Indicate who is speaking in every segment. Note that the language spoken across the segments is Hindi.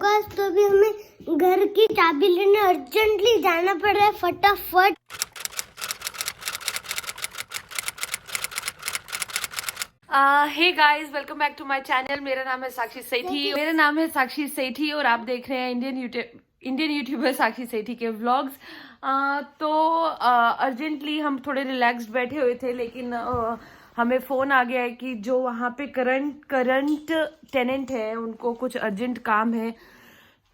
Speaker 1: गाइस, तो अभी हमें घर की चाबी लेने अर्जेंटली जाना पड़ रहा है फटाफट।
Speaker 2: Hey guys, welcome back to my channel. मेरा नाम है साक्षी सेठी और आप देख रहे हैं इंडियन यूट्यूबर साक्षी सेठी के व्लॉग्स। तो अर्जेंटली हम थोड़े रिलैक्स्ड बैठे हुए थे, लेकिन हमें फोन आ गया है कि जो वहाँ पे करंट टेनेंट है उनको कुछ अर्जेंट काम है,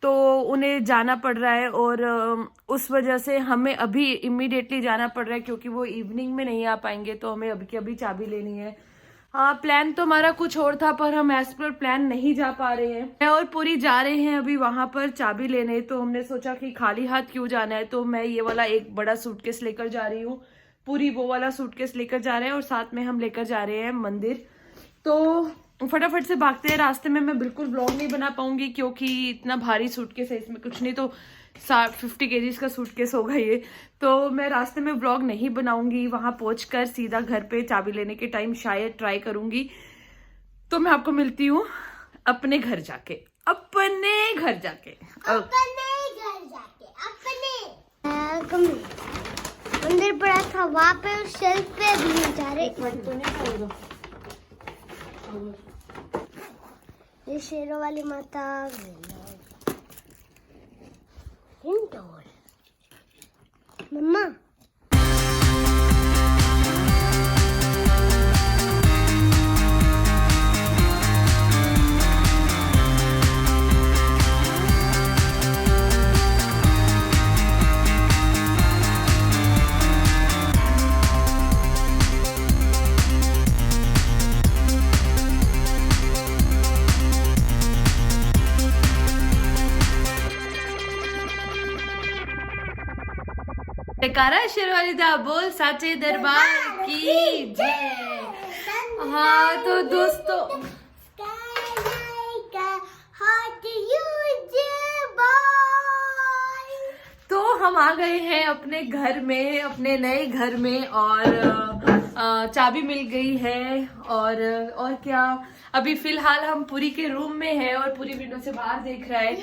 Speaker 2: तो उन्हें जाना पड़ रहा है और उस वजह से हमें अभी इमीडिएटली जाना पड़ रहा है, क्योंकि वो इवनिंग में नहीं आ पाएंगे। तो हमें अभी की अभी चाबी लेनी है। हाँ, प्लान तो हमारा कुछ और था, पर हम एज पर प्लान नहीं जा पा रहे हैं। मैं और पूरी जा रहे हैं अभी वहां पर चाबी लेने। तो हमने सोचा कि खाली हाथ क्यों जाना है, तो मैं ये वाला एक बड़ा सूटकेस लेकर जा रही हूँ। पूरी वो वाला सूटकेस लेकर जा रहे हैं और साथ में हम लेकर जा रहे हैं मंदिर। तो फटाफट से भागते हैं। रास्ते में मैं बिल्कुल ब्लॉग नहीं बना पाऊंगी, क्योंकि इतना भारी सूटकेस है, इसमें कुछ नहीं तो 50 केजीज का सूटकेस होगा ये। तो मैं रास्ते में ब्लॉग नहीं बनाऊंगी, वहां पहुंचकर सीधा घर पे चाबी लेने के टाइम शायद ट्राई करूंगी। तो मैं आपको मिलती हूँ अपने घर जाके।
Speaker 1: मंदिर पड़ा था वहाँ पे, उस शेल्फ पे भी नहीं जा रहे। ये शेरों वाली माता मम्मा।
Speaker 2: जयकारा शेरवाली दा बोल, साचे दरबार की जय। हाँ तो दोस्तों, तो हम आ गए हैं अपने घर में, अपने नए घर में, और चाबी मिल गई है। और क्या, अभी फिलहाल हम पूरी के रूम में हैं और पूरी विंडो से बाहर देख रहा है।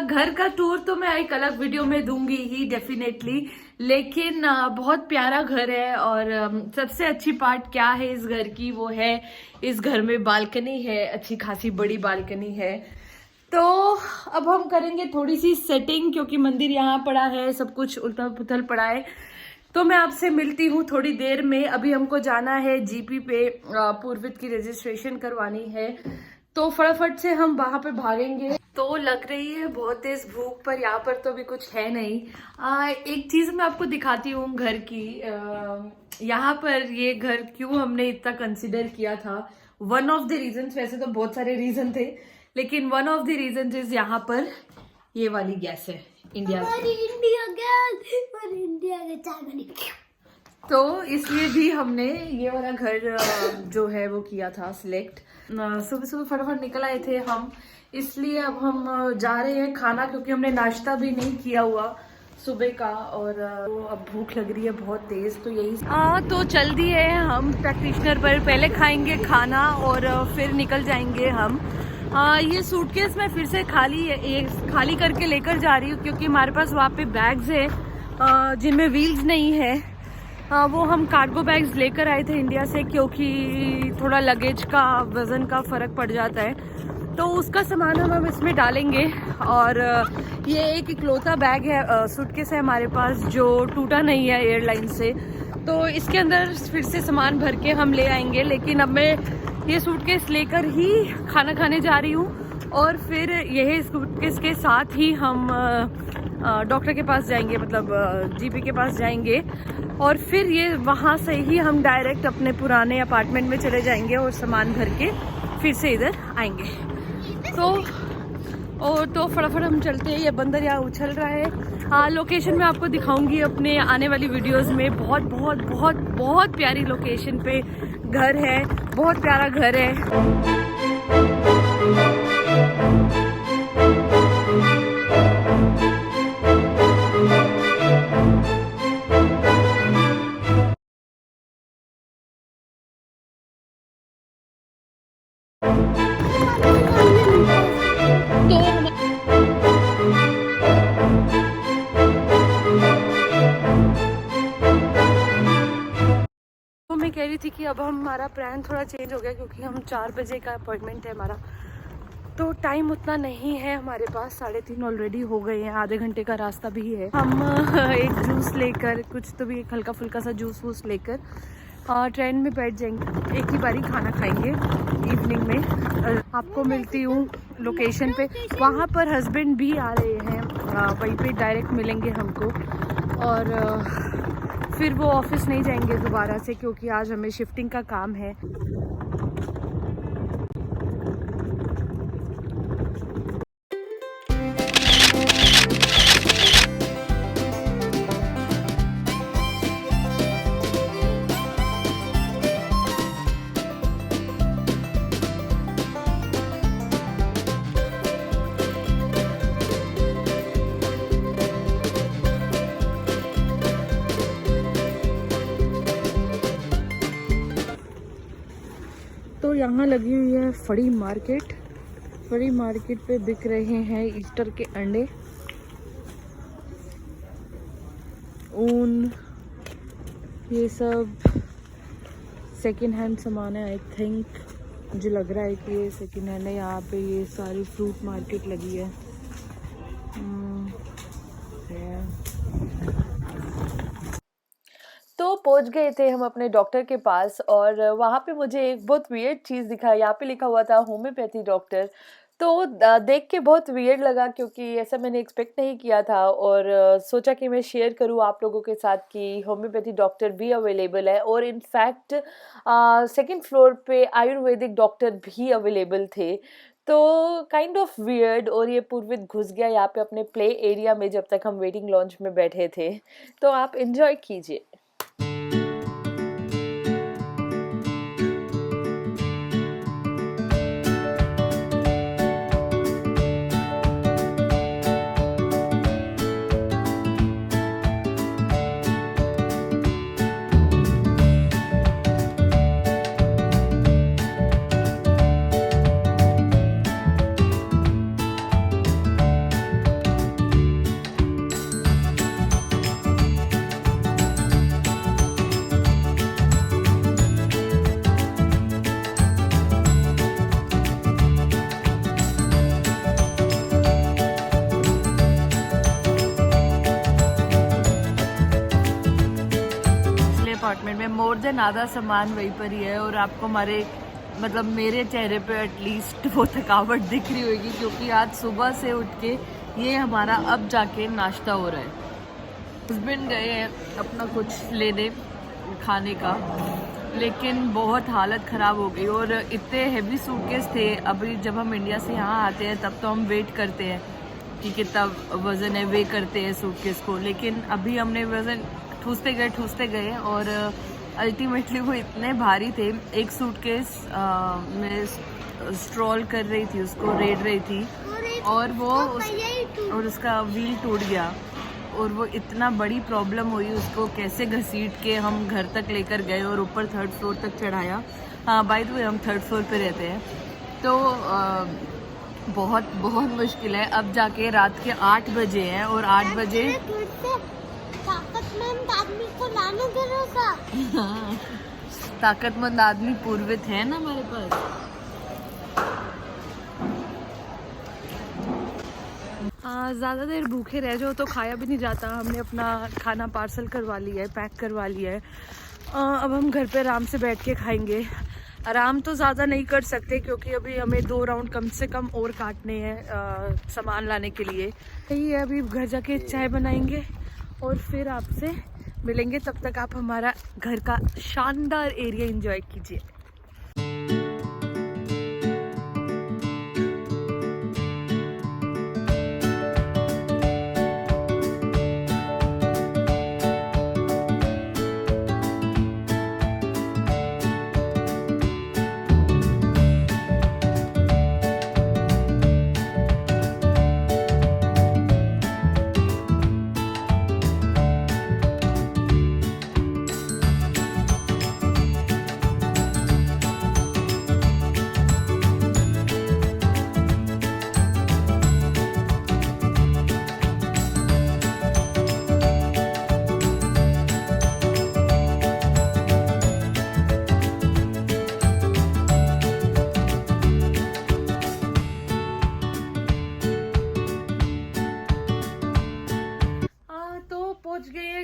Speaker 2: घर का टूर तो मैं एक अलग वीडियो में दूंगी ही डेफिनेटली, लेकिन बहुत प्यारा घर है। और सबसे अच्छी पार्ट क्या है इस घर की, वो है इस घर में बालकनी है, अच्छी खासी बड़ी बालकनी है। तो अब हम करेंगे थोड़ी सी सेटिंग, क्योंकि मंदिर यहाँ पड़ा है, सब कुछ उथल पुथल पड़ा है। तो मैं आपसे मिलती हूँ थोड़ी देर में। अभी हमको जाना है जीपी पे, पूर्वित की रजिस्ट्रेशन करवानी है। तो फटाफट से हम वहां पे भागेंगे। तो लग रही है बहुत तेज भूख, पर यहाँ पर तो अभी कुछ है नहीं। एक चीज मैं आपको दिखाती हूँ घर की। यहाँ पर ये घर क्यों हमने इतना कंसिडर किया था, वन ऑफ द रीजन, वैसे तो बहुत सारे रीजन थे, लेकिन one of the reason is यहाँ पर ये वाली गैस है, इंडिया गैस। तो इसलिए भी हमने ये वाला घर जो है वो किया था सिलेक्ट। सुबह सुबह फटाफट निकल आए थे हम, इसलिए अब हम जा रहे हैं खाना, क्योंकि हमने नाश्ता भी नहीं किया हुआ सुबह का। और अब भूख लग रही है बहुत तेज। तो यही तो चल दिए हम प्रैक्टिशनर पर, पहले खाएंगे खाना और फिर निकल जाएंगे हम। ये सूटकेस मैं फिर से खाली करके लेकर जा रही हूँ, क्योंकि हमारे पास वहाँ पे बैग्स है जिनमें व्हील्स नहीं है। वो हम कार्गो बैग्स लेकर आए थे इंडिया से, क्योंकि थोड़ा लगेज का वजन का फर्क पड़ जाता है। तो उसका सामान हम इसमें डालेंगे। और ये एक इकलौता बैग है, सूटकेस है हमारे पास, जो टूटा नहीं है एयरलाइन से। तो इसके अंदर फिर से सामान भर के हम ले आएंगे। लेकिन अब मैं ये सूटकेस लेकर ही खाना खाने जा रही हूँ, और फिर यही सूटकेस के साथ ही हम डॉक्टर के पास जाएंगे, मतलब जीपी के पास जाएंगे। और फिर ये वहाँ से ही हम डायरेक्ट अपने पुराने अपार्टमेंट में चले जाएंगे और सामान भर के फिर से इधर आएंगे। तो फटाफट हम चलते हैं। ये बंदर यहाँ उछल रहा है। लोकेशन मैं आपको दिखाऊंगी अपने आने वाली वीडियोस में। बहुत बहुत बहुत बहुत प्यारी लोकेशन पे घर है, बहुत प्यारा घर है। तो थी कि अब हमारा प्लान थोड़ा चेंज हो गया क्योंकि हम 4 बजे का अपॉइंटमेंट है हमारा, तो टाइम उतना नहीं है हमारे पास। 3:30 ऑलरेडी हो गए हैं, आधे घंटे का रास्ता भी है। हम एक जूस लेकर, कुछ तो भी एक हल्का फुल्का सा जूस वूस लेकर ट्रेन में बैठ जाएंगे। एक ही बारी खाना खाएंगे इवनिंग में। आपको मिलती हूँ लोकेशन पे। वहाँ पर हस्बैंड भी आ रहे हैं, वहीं पे डायरेक्ट मिलेंगे हमको। और फिर वो ऑफिस नहीं जाएंगे दोबारा से क्योंकि आज हमें शिफ्टिंग का काम है। तो यहाँ लगी हुई है फड़ी मार्केट। फड़ी मार्केट पे बिक रहे हैं ईस्टर के अंडे, ऊन, ये सब सेकेंड हैंड सामान है। आई थिंक, मुझे लग रहा है कि ये सेकेंड हैंड है। यहाँ पे ये सारी फ्रूट मार्केट लगी है। तो पहुंच गए थे हम अपने डॉक्टर के पास और वहाँ पे मुझे एक बहुत वियर्ड चीज़ दिखा। यहाँ पे लिखा हुआ था होम्योपैथी डॉक्टर। तो देख के बहुत वियर्ड लगा क्योंकि ऐसा मैंने एक्सपेक्ट नहीं किया था। और सोचा कि मैं शेयर करूँ आप लोगों के साथ कि होम्योपैथी डॉक्टर भी अवेलेबल है। और इनफैक्ट सेकंड फ्लोर पे आयुर्वेदिक डॉक्टर भी अवेलेबल थे। तो काइंड ऑफ वियर्ड। और ये पूर्वित घुस गया यहाँ पे अपने प्ले एरिया में जब तक हम वेटिंग लॉन्च में बैठे थे। तो आप इंजॉय कीजिए। अपार्टमेंट में मोर देन आधा सामान वहीं पर ही है। और आपको हमारे मतलब मेरे चेहरे पे एटलीस्ट वो थकावट दिख रही होगी क्योंकि आज सुबह से उठ के ये हमारा अब जाके नाश्ता हो रहा है। हस्बैंड गए हैं अपना कुछ लेने खाने का, लेकिन बहुत हालत ख़राब हो गई। और इतने हैवी सूटकेस थे। अभी जब हम इंडिया से यहाँ आते हैं तब तो हम वेट करते हैं कि कितना वज़न है, वे करते हैं सूटकेस को। लेकिन अभी हमने वज़न ठूसते गए और अल्टीमेटली वो इतने भारी थे। एक सूटकेस मैं स्ट्रॉल कर रही थी, उसको रेड रही थी और वो और उसका व्हील टूट गया। और वो इतना बड़ी प्रॉब्लम हुई, उसको कैसे घसीट के हम घर तक लेकर गए और ऊपर 3rd फ्लोर तक चढ़ाया। हाँ, बाय द वे हम 3rd फ्लोर पे रहते हैं। तो बहुत बहुत मुश्किल है। अब जाके रात के 8 बजे हैं और 8 बजे
Speaker 1: ताकतमंद आदमी को लाने दे रहा था।
Speaker 2: हाँ, ताकतमंद आदमी पूर्वित है ना हमारे पास। ज़्यादा देर भूखे रह जाओ तो खाया भी नहीं जाता। हमने अपना खाना पार्सल करवा लिया है, पैक करवा लिया है। अब हम घर पे आराम से बैठ के खाएंगे। आराम तो ज़्यादा नहीं कर सकते क्योंकि अभी हमें 2 राउंड कम से कम और काटने हैं सामान लाने के लिए। यही है, अभी घर जाके चाय बनाएंगे और फिर आपसे मिलेंगे। तब तक आप हमारा घर का शानदार एरिया एंजॉय कीजिए।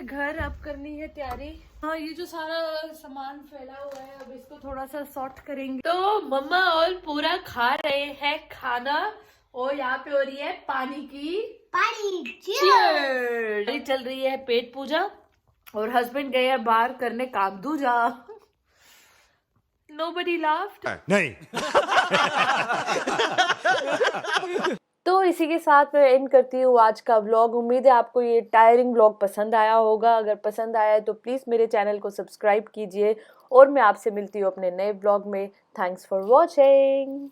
Speaker 2: घर अब करनी है तैयारी। हाँ, ये जो सारा सामान फैला हुआ है अब इसको थोड़ा सा सॉर्ट करेंगे। तो मम्मा और पूरा खा रहे हैं खाना और यहाँ पे हो रही है पानी की cheers। चल रही है पेट पूजा और हस्बैंड गए हैं बाहर करने काम दूजा। Nobody laughed।
Speaker 3: नहीं।
Speaker 2: तो इसी के साथ मैं एंड करती हूँ आज का व्लॉग। उम्मीद है आपको ये टायरिंग व्लॉग पसंद आया होगा। अगर पसंद आया है तो प्लीज़ मेरे चैनल को सब्सक्राइब कीजिए और मैं आपसे मिलती हूँ अपने नए व्लॉग में। Thanks for watching.